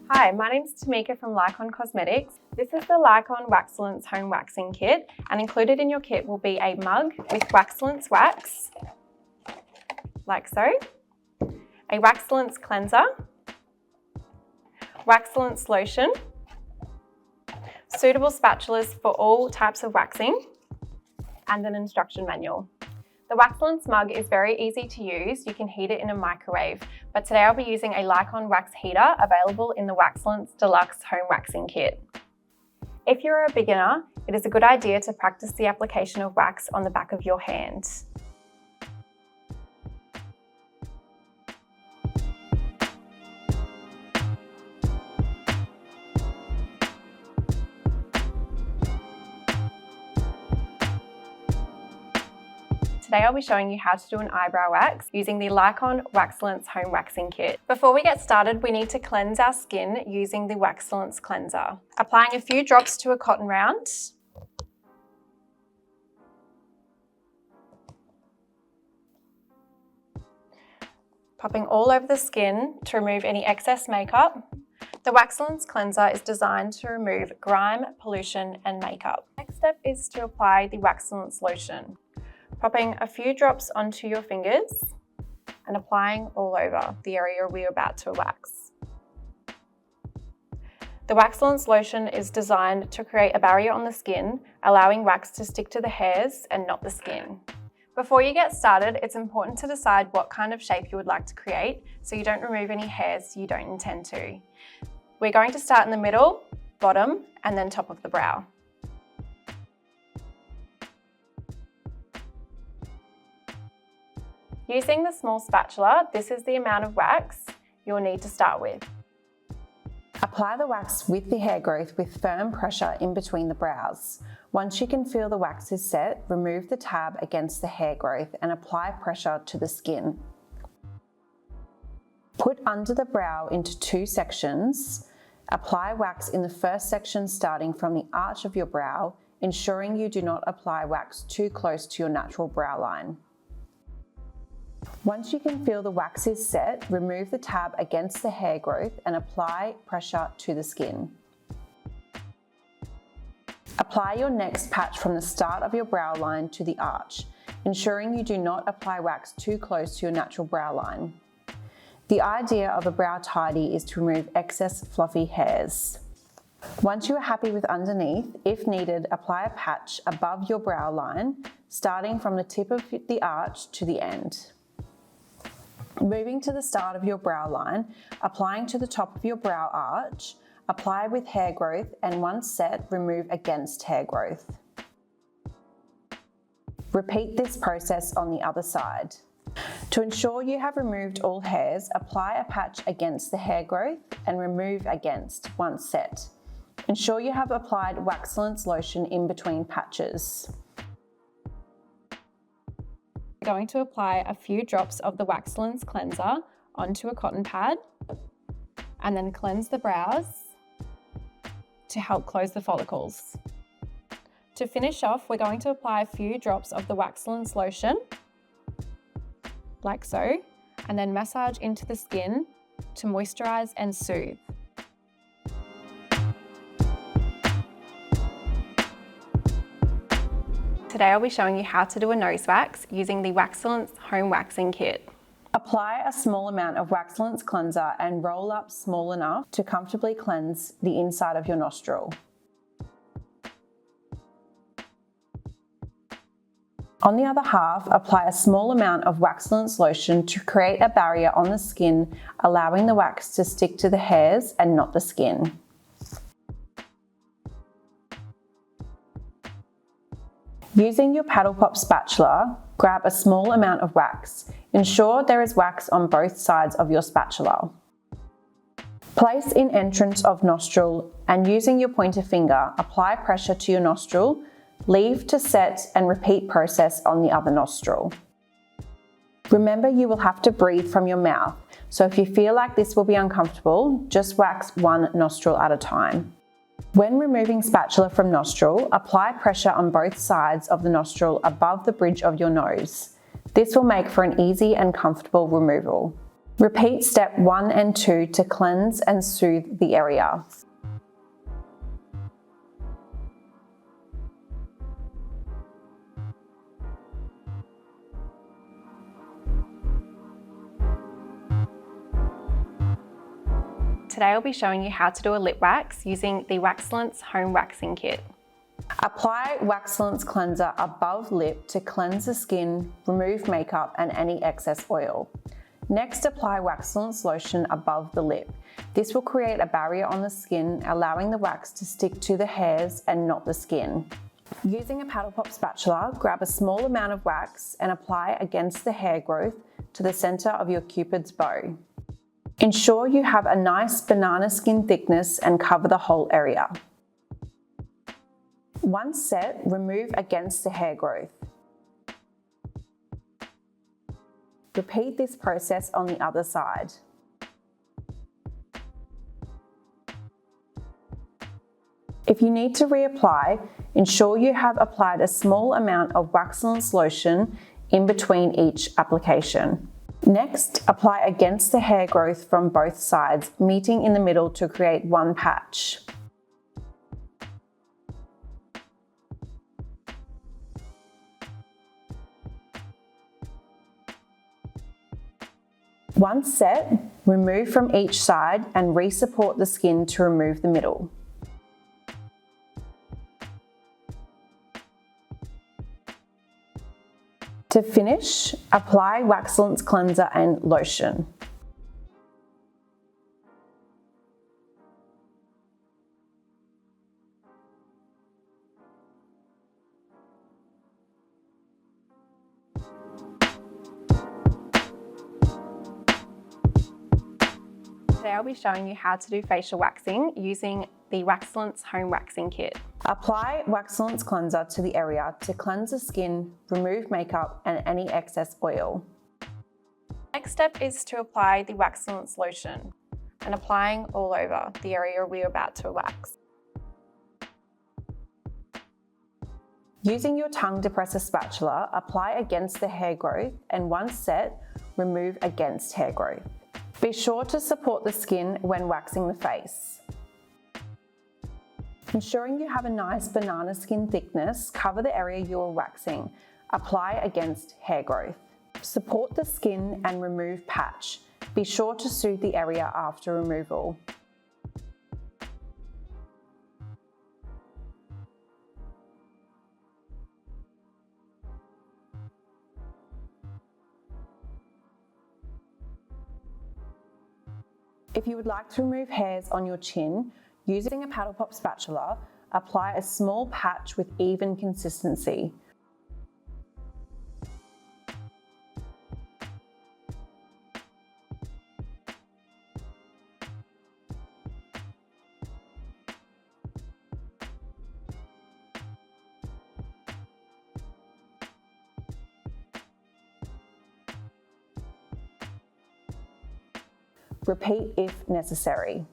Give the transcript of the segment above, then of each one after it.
Hi, my name is Tamika from LYCON Cosmetics. This is the LYCON Wax-cellence Home Waxing Kit, and included in your kit will be a mug with Wax-cellence wax, like so, a Wax-cellence cleanser, Wax-cellence lotion, suitable spatulas for all types of waxing, and an instruction manual. The Wax-cellence mug is very easy to use. You can heat it in a microwave, but today I'll be using a LYCON wax heater available in the Wax-cellence Deluxe Home Waxing Kit. If you're a beginner, it is a good idea to practice the application of wax on the back of your hand. Today I'll be showing you how to do an eyebrow wax using the LYCON Wax-cellence Home Waxing Kit. Before we get started, we need to cleanse our skin using the Wax-cellence cleanser. Applying a few drops to a cotton round. Popping all over the skin to remove any excess makeup. The Wax-cellence cleanser is designed to remove grime, pollution and makeup. Next step is to apply the Wax-cellence lotion. Popping a few drops onto your fingers and applying all over the area we're about to wax. The Wax-cellence lotion is designed to create a barrier on the skin, allowing wax to stick to the hairs and not the skin. Before you get started, it's important to decide what kind of shape you would like to create so you don't remove any hairs you don't intend to. We're going to start in the middle, bottom, and then top of the brow. Using the small spatula, this is the amount of wax you'll need to start with. Apply the wax with the hair growth with firm pressure in between the brows. Once you can feel the wax is set, remove the tab against the hair growth and apply pressure to the skin. Put under the brow into two sections. Apply wax in the first section starting from the arch of your brow, ensuring you do not apply wax too close to your natural brow line. Once you can feel the wax is set, remove the tab against the hair growth and apply pressure to the skin. Apply your next patch from the start of your brow line to the arch, ensuring you do not apply wax too close to your natural brow line. The idea of a brow tidy is to remove excess fluffy hairs. Once you are happy with underneath, if needed, apply a patch above your brow line, starting from the tip of the arch to the end. Moving to the start of your brow line, applying to the top of your brow arch, apply with hair growth and once set, remove against hair growth. Repeat this process on the other side. To ensure you have removed all hairs, apply a patch against the hair growth and remove against once set. Ensure you have applied Wax-cellence lotion in between patches. Going to apply a few drops of the Wax-cellence cleanser onto a cotton pad and then cleanse the brows to help close the follicles. To finish off, we're going to apply a few drops of the Wax-cellence lotion, like so, and then massage into the skin to moisturize and soothe. Today I'll be showing you how to do a nose wax using the Wax-cellence Home Waxing Kit. Apply a small amount of Wax-cellence cleanser and roll up small enough to comfortably cleanse the inside of your nostril. On the other half, apply a small amount of Wax-cellence lotion to create a barrier on the skin, allowing the wax to stick to the hairs and not the skin. Using your paddle pop spatula, grab a small amount of wax. Ensure there is wax on both sides of your spatula. Place in entrance of nostril and using your pointer finger, apply pressure to your nostril, leave to set and repeat process on the other nostril. Remember, you will have to breathe from your mouth, so if you feel like this will be uncomfortable, just wax one nostril at a time. When removing spatula from nostril, apply pressure on both sides of the nostril above the bridge of your nose. This will make for an easy and comfortable removal. Repeat step 1 and 2 to cleanse and soothe the area. Today I'll be showing you how to do a lip wax using the Wax-cellence Home Waxing Kit. Apply Wax-cellence cleanser above lip to cleanse the skin, remove makeup and any excess oil. Next, apply Wax-cellence lotion above the lip. This will create a barrier on the skin, allowing the wax to stick to the hairs and not the skin. Using a paddle pop spatula, grab a small amount of wax and apply against the hair growth to the center of your Cupid's bow. Ensure you have a nice banana skin thickness and cover the whole area. Once set, remove against the hair growth. Repeat this process on the other side. If you need to reapply, ensure you have applied a small amount of Wax-cellence lotion in between each application. Next, apply against the hair growth from both sides, meeting in the middle to create one patch. Once set, remove from each side and re-support the skin to remove the middle. To finish, apply Wax-cellence cleanser and lotion. Today I'll be showing you how to do facial waxing using the Wax-cellence Home Waxing Kit. Apply Wax-cellence cleanser to the area to cleanse the skin, remove makeup and any excess oil. Next step is to apply the Wax-cellence lotion and applying all over the area we're about to wax. Using your tongue depressor spatula, apply against the hair growth and once set, remove against hair growth. Be sure to support the skin when waxing the face. Ensuring you have a nice banana skin thickness, cover the area you are waxing. Apply against hair growth. Support the skin and remove patch. Be sure to soothe the area after removal. If you would like to remove hairs on your chin, using a paddle pop spatula, apply a small patch with even consistency. Repeat if necessary.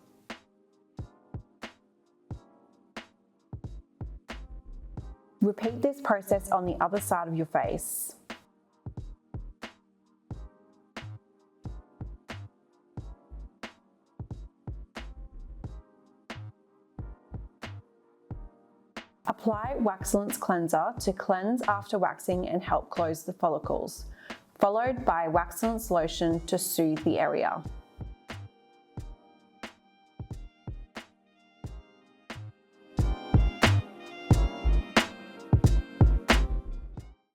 Repeat this process on the other side of your face. Apply Wax-cellence cleanser to cleanse after waxing and help close the follicles, followed by Wax-cellence lotion to soothe the area.